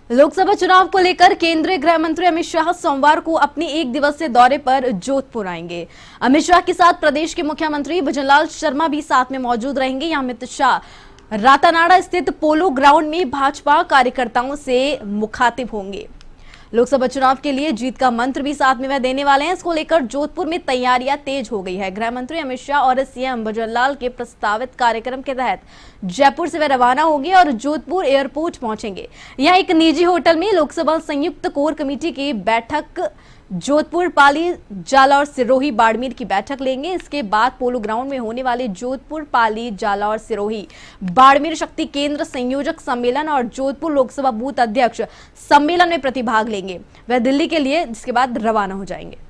लोकसभा चुनाव को लेकर केंद्रीय गृह मंत्री अमित शाह सोमवार को अपने एक दिवसीय दौरे पर जोधपुर आएंगे। अमित शाह के साथ प्रदेश के मुख्यमंत्री भजनलाल शर्मा भी साथ में मौजूद रहेंगे। यहां अमित शाह रातानाडा स्थित पोलो ग्राउंड में भाजपा कार्यकर्ताओं से मुखातिब होंगे। लोकसभा चुनाव के लिए जीत का मंत्र भी साथ में वह देने वाले हैं। इसको लेकर जोधपुर में तैयारियां तेज हो गई है। गृह मंत्री अमित शाह और सीएम भजनलाल के प्रस्तावित कार्यक्रम के तहत जयपुर से वे रवाना होंगे और जोधपुर एयरपोर्ट पहुंचेंगे। यहां एक निजी होटल में लोकसभा संयुक्त कोर कमेटी की बैठक जोधपुर, पाली, जालौर, सिरोही, बाड़मेर की बैठक लेंगे। इसके बाद पोलो ग्राउंड में होने वाले जोधपुर, पाली, जालौर, सिरोही, बाड़मेर शक्ति केंद्र संयोजक सम्मेलन और जोधपुर लोकसभा बूथ अध्यक्ष सम्मेलन में प्रतिभाग लेंगे। वह दिल्ली के लिए जिसके बाद रवाना हो जाएंगे।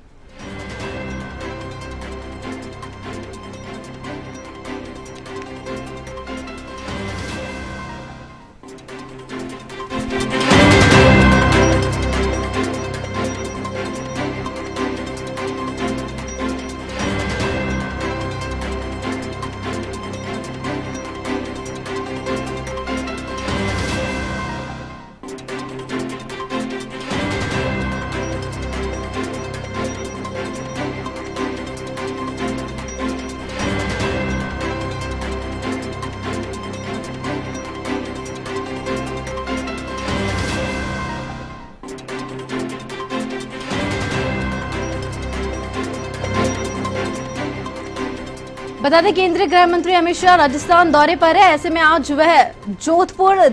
बता दें केंद्रीय गृह मंत्री अमित शाह राजस्थान दौरे पर है। ऐसे में आज वह जोधपुर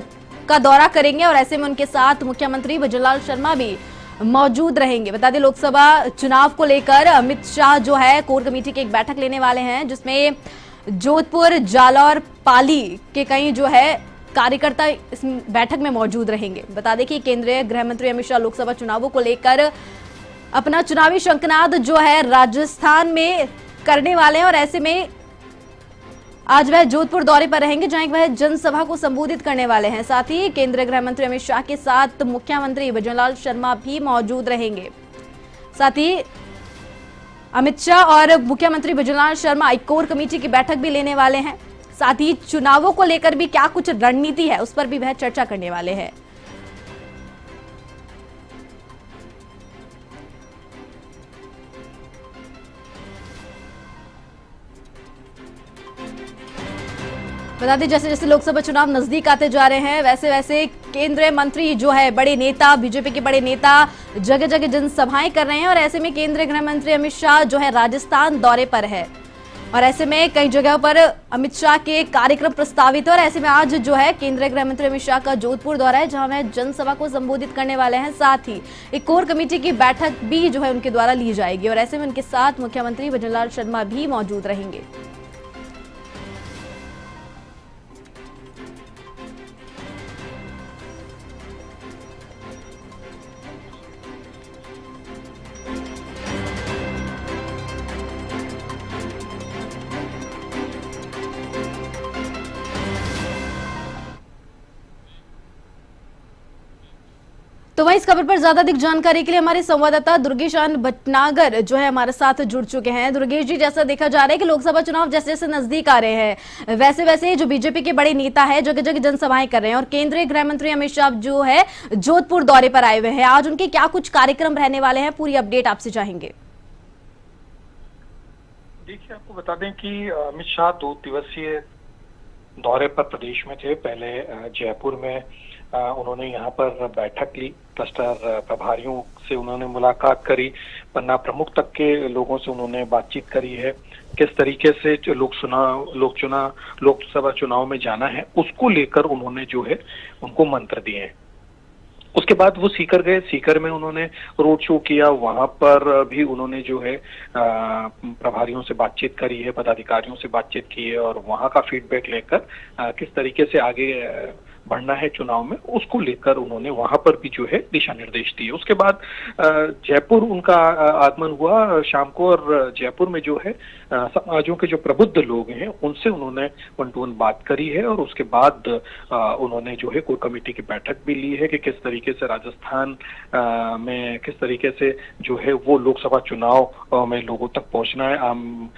का दौरा करेंगे और ऐसे में उनके साथ मुख्यमंत्री भजनलाल शर्मा भी मौजूद रहेंगे। बता दें लोकसभा चुनाव को लेकर अमित शाह जो है कोर कमेटी की एक बैठक लेने वाले हैं, जिसमें जोधपुर, जालौर, पाली के कई जो है कार्यकर्ता इस बैठक में मौजूद रहेंगे। बता दें कि केंद्रीय गृह मंत्री अमित शाह लोकसभा चुनावों को लेकर अपना चुनावी शंखनाद जो है राजस्थान में करने वाले हैं और ऐसे में आज वह जोधपुर दौरे पर रहेंगे, जहां वह जनसभा को संबोधित करने वाले हैं। साथ ही केंद्रीय गृह मंत्री अमित शाह के साथ मुख्यमंत्री भजनलाल शर्मा भी मौजूद रहेंगे। साथ ही अमित शाह और मुख्यमंत्री भजनलाल शर्मा एक कोर कमेटी की बैठक भी लेने वाले हैं। साथ ही चुनावों को लेकर भी क्या कुछ रणनीति है उस पर भी वह चर्चा करने वाले हैं। बता दें जैसे जैसे लोकसभा चुनाव नजदीक आते जा रहे हैं वैसे वैसे केंद्रीय मंत्री जो है बड़े नेता, बीजेपी के बड़े नेता जगह जगह जनसभाएं कर रहे हैं और ऐसे में केंद्रीय गृह मंत्री अमित शाह जो है राजस्थान दौरे पर है और ऐसे में कई जगहों पर अमित शाह के कार्यक्रम प्रस्तावित है और ऐसे में आज जो है केंद्रीय गृह मंत्री अमित शाह का जोधपुर दौरा है, जहां वह जनसभा को संबोधित करने वाले हैं। साथ ही एक कोर कमेटी की बैठक भी जो है उनके द्वारा ली जाएगी और ऐसे में उनके साथ मुख्यमंत्री भजनलाल शर्मा भी मौजूद रहेंगे। तो वहीं इस खबर पर ज्यादा अधिक जानकारी के लिए हमारे संवाददाता दुर्गेश भटनागर जो है हमारे साथ जुड़ चुके हैं। दुर्गेश जी, जैसा देखा जा रहा है कि लोकसभा चुनाव जैसे जैसे नजदीक आ रहे हैं वैसे वैसे जो बीजेपी के बड़े नेता है जगह जगह जनसभाएं कर रहे हैं और केंद्रीय गृह मंत्री अमित शाह जो है जोधपुर दौरे पर आए हुए हैं। आज उनके क्या कुछ कार्यक्रम रहने वाले हैं, पूरी अपडेट आपसे चाहेंगे। देखिए, आपको बता दें कि अमित शाह 2 दिवसीय दौरे पर प्रदेश में थे। पहले जयपुर में उन्होंने यहाँ पर बैठक ली, क्लस्टर प्रभारियों से उन्होंने मुलाकात करी, पन्ना प्रमुख तक के लोगों से उन्होंने बातचीत करी है। किस तरीके से जो लोकसभा चुनाव में जाना है उसको लेकर उन्होंने जो है उनको मंत्र दिए हैं। उसके बाद वो सीकर गए, सीकर में उन्होंने रोड शो किया, वहां पर भी उन्होंने जो है प्रभारियों से बातचीत करी है, पदाधिकारियों से बातचीत की है और वहां का फीडबैक लेकर किस तरीके से आगे बढ़ना है चुनाव में उसको लेकर उन्होंने वहां पर भी जो है दिशा निर्देश दिए। उसके बाद जयपुर उनका आगमन हुआ शाम को और जयपुर में जो है समाजों के जो प्रबुद्ध लोग हैं उनसे उन्होंने 1-to-1 बात करी है और उसके बाद उन्होंने जो है कोर कमेटी की बैठक भी ली है कि किस तरीके से राजस्थान में किस तरीके से जो है वो लोकसभा चुनाव में लोगों तक पहुंचना है, आम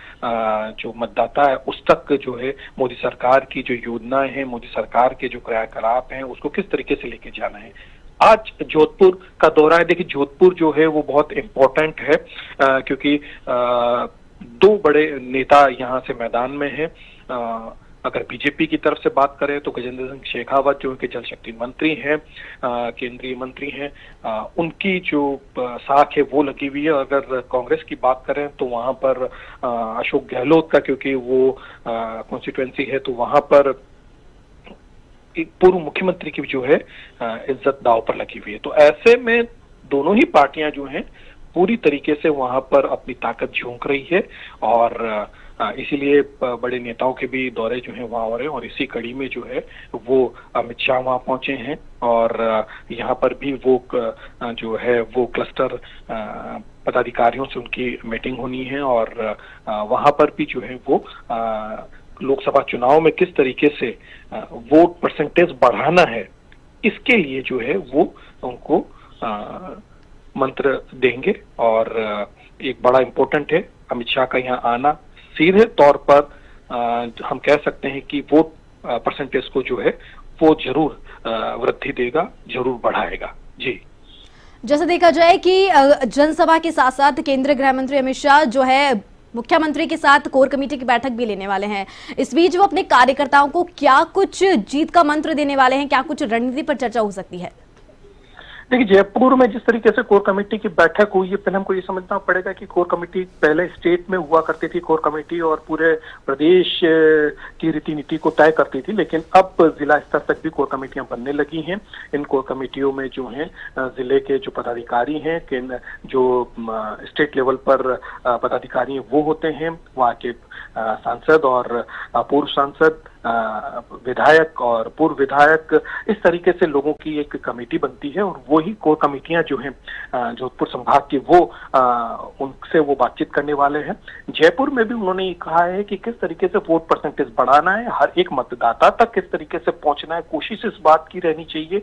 जो मतदाता है उस तक जो है मोदी सरकार की जो योजनाएं हैं, मोदी सरकार के जो क्रियाकलाप हैं उसको किस तरीके से लेके जाना है। आज जोधपुर का दौरा है। देखिए जोधपुर जो है वो बहुत इम्पोर्टेंट है क्योंकि दो बड़े नेता यहाँ से मैदान में हैं। अगर बीजेपी की तरफ से बात करें तो गजेंद्र सिंह शेखावत जो कि जल शक्ति मंत्री हैं, केंद्रीय मंत्री हैं, उनकी जो साख है वो लगी हुई है। अगर कांग्रेस की बात करें तो वहां पर अशोक गहलोत का, क्योंकि वो कॉन्स्टिट्यूएंसी है, तो वहां पर पूर्व मुख्यमंत्री की जो है इज्जत दांव पर लगी हुई है। तो ऐसे में दोनों ही पार्टियां जो हैं पूरी तरीके से वहां पर अपनी ताकत झोंक रही है और इसीलिए बड़े नेताओं के भी दौरे जो हैं वहां हो रहे हैं। और इसी कड़ी में जो है वो अमित शाह वहां पहुंचे हैं और यहाँ पर भी वो जो है वो क्लस्टर पदाधिकारियों से उनकी मीटिंग होनी है और वहां पर भी जो है वो लोकसभा चुनाव में किस तरीके से वोट परसेंटेज बढ़ाना है, इसके लिए जो है वो उनको मंत्र देंगे। और एक बड़ा इम्पोर्टेंट है अमित शाह का यहाँ आना, सीधे तौर पर हम कह सकते हैं कि वोट परसेंटेज को जो है वो जरूर वृद्धि देगा, जरूर बढ़ाएगा। जी, जैसे देखा जाए कि जनसभा के साथ साथ केंद्रीय गृह मंत्री अमित शाह जो है मुख्यमंत्री के साथ कोर कमेटी की बैठक भी लेने वाले हैं। इस बीच वो अपने कार्यकर्ताओं को क्या कुछ जीत का मंत्र देने वाले हैं, क्या कुछ रणनीति पर चर्चा हो सकती है? देखिए जयपुर में जिस तरीके से कोर कमेटी की बैठक हुई है, पहले हमको ये समझना पड़ेगा कि कोर कमेटी पहले स्टेट में हुआ करती थी कोर कमेटी और पूरे प्रदेश की रीति नीति को तय करती थी, लेकिन अब जिला स्तर तक भी कोर कमेटियां बनने लगी हैं। इन कोर कमेटियों में जो हैं जिले के जो पदाधिकारी हैं, जो स्टेट लेवल पर पदाधिकारी हैं वो होते हैं, वहाँ के सांसद और पूर्व सांसद, विधायक और पूर्व विधायक, इस तरीके से लोगों की एक कमेटी बनती है और वो ही कोर कमेटियां जो हैं जोधपुर संभाग की वो उनसे वो बातचीत करने वाले हैं। जयपुर में भी उन्होंने ये कहा है कि किस तरीके से वोट परसेंटेज बढ़ाना है, हर एक मतदाता तक किस तरीके से पहुंचना है। कोशिश इस बात की रहनी चाहिए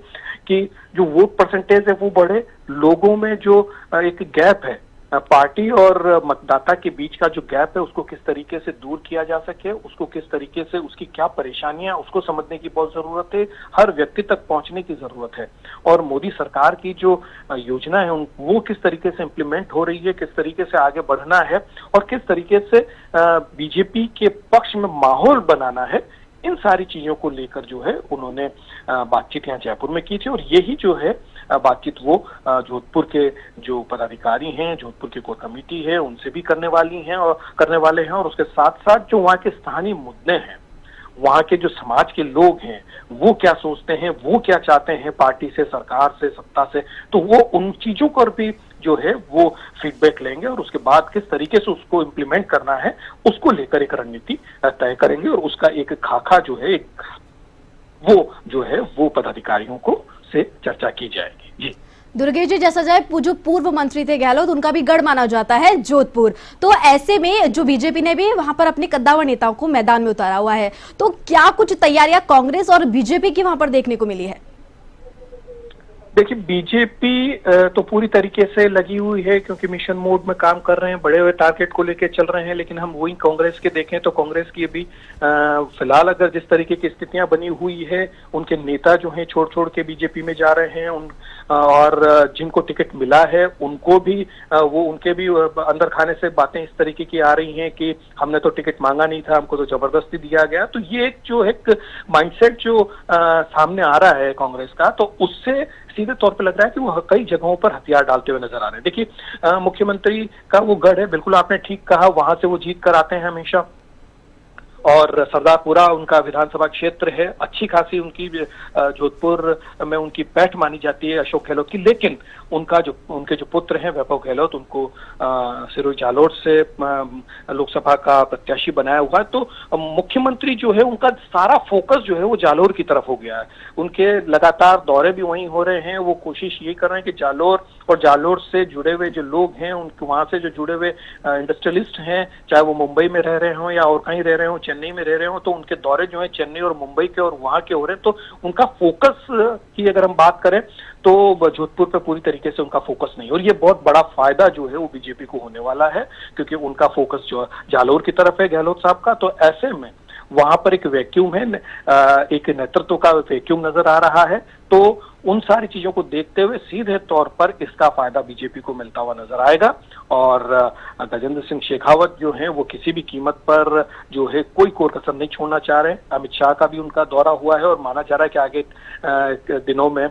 कि जो वोट परसेंटेज है वो बढ़े, लोगों में जो एक गैप है पार्टी और मतदाता के बीच का जो गैप है उसको किस तरीके से दूर किया जा सके, उसको किस तरीके से, उसकी क्या परेशानियां, उसको समझने की बहुत जरूरत है। हर व्यक्ति तक पहुंचने की जरूरत है और मोदी सरकार की जो योजना है वो किस तरीके से इम्प्लीमेंट हो रही है, किस तरीके से आगे बढ़ना है और किस तरीके से बीजेपी के पक्ष में माहौल बनाना है, इन सारी चीजों को लेकर जो है उन्होंने बातचीत यहाँ जयपुर में की थी। और यही जो है बातचीत वो जोधपुर के जो पदाधिकारी हैं, जोधपुर की कोर कमेटी है, उनसे भी करने वाले हैं और उसके साथ साथ जो वहाँ के स्थानीय मुद्दे हैं, वहाँ के जो समाज के लोग हैं वो क्या सोचते हैं, वो क्या चाहते हैं पार्टी से, सरकार से, सत्ता से, तो वो उन चीजों पर भी जो है वो फीडबैक लेंगे और उसके बाद किस तरीके से उसको इम्प्लीमेंट करना है उसको लेकर एक रणनीति तय करेंगे और उसका एक खाका जो है वो जो है वो पदाधिकारियों को से चर्चा की जाएगी। जी दुर्गेश जी, जैसा जाए जो पूर्व मंत्री थे गहलोत, उनका भी गढ़ माना जाता है जोधपुर, तो ऐसे में जो बीजेपी ने भी वहां पर अपने कद्दावर नेताओं को मैदान में उतारा हुआ है, तो क्या कुछ तैयारियां कांग्रेस और बीजेपी की वहां पर देखने को मिली है? देखिए बीजेपी तो पूरी तरीके से लगी हुई है क्योंकि मिशन मोड में काम कर रहे हैं, बड़े हुए टारगेट को लेकर चल रहे हैं। लेकिन हम वही कांग्रेस के देखें तो कांग्रेस की अभी फिलहाल अगर जिस तरीके की स्थितियां बनी हुई है, उनके नेता जो हैं छोड़ के बीजेपी में जा रहे हैं, और जिनको टिकट मिला है उनको भी उनके भी अंदर खाने से बातें इस तरीके की आ रही हैं कि हमने तो टिकट मांगा नहीं था, हमको तो जबरदस्ती दिया गया। तो ये एक माइंडसेट जो सामने आ रहा है कांग्रेस का, तो उससे सीधे तौर पे लग रहा है कि वो कई जगहों पर हथियार डालते हुए नजर आ रहे हैं। देखिए मुख्यमंत्री का वो गढ़ है, बिल्कुल आपने ठीक कहा, वहां से वो जीत कर आते हैं हमेशा और सरदारपुरा उनका विधानसभा क्षेत्र है, अच्छी खासी उनकी जोधपुर में उनकी पैठ मानी जाती है अशोक गहलोत की। लेकिन उनके जो पुत्र हैं वैभव गहलोत, उनको सिरोही जालोर से लोकसभा का प्रत्याशी बनाया हुआ है। तो मुख्यमंत्री जो है उनका सारा फोकस जो है वो जालोर की तरफ हो गया है। उनके लगातार दौरे भी वहीं हो रहे हैं, वो कोशिश ये कर रहे हैं कि जालोर और जालोर से जुड़े हुए जो लोग हैं, उनके वहां से जो जुड़े हुए इंडस्ट्रियलिस्ट हैं, चाहे वो मुंबई में रह रहे हों या और कहीं रह रहे हों, चेन्नई में रह रहे हो, तो उनके दौरे जो है चेन्नई और मुंबई के और वहां के हो रहे हैं। तो उनका फोकस की अगर हम बात करें तो जोधपुर पे पूरी तरीके से उनका फोकस नहीं, और ये बहुत बड़ा फायदा जो है वो बीजेपी को होने वाला है क्योंकि उनका फोकस जो जालोर की तरफ है गहलोत साहब का। तो ऐसे में वहां पर एक वैक्यूम है, एक नेतृत्व का वैक्यूम नजर आ रहा है। तो उन सारी चीजों को देखते हुए सीधे तौर पर इसका फायदा बीजेपी को मिलता हुआ नजर आएगा। और गजेंद्र सिंह शेखावत जो हैं वो किसी भी कीमत पर जो है कोई कोर कसर नहीं छोड़ना चाह रहे हैं। अमित शाह का भी उनका दौरा हुआ है और माना जा रहा है कि आगे दिनों में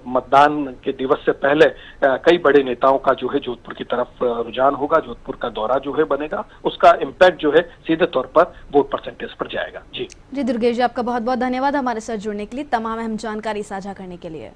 मतदान के दिवस से पहले कई बड़े नेताओं का जो है जोधपुर की तरफ रुझान होगा, जोधपुर का दौरा जो है बनेगा, उसका इम्पैक्ट जो है सीधे तौर पर वोट परसेंटेज पर जाएगा। जी दुर्गेश जी, आपका बहुत बहुत धन्यवाद हमारे साथ जुड़ने के लिए, तमाम अहम जानकारी साझा करने के लिए।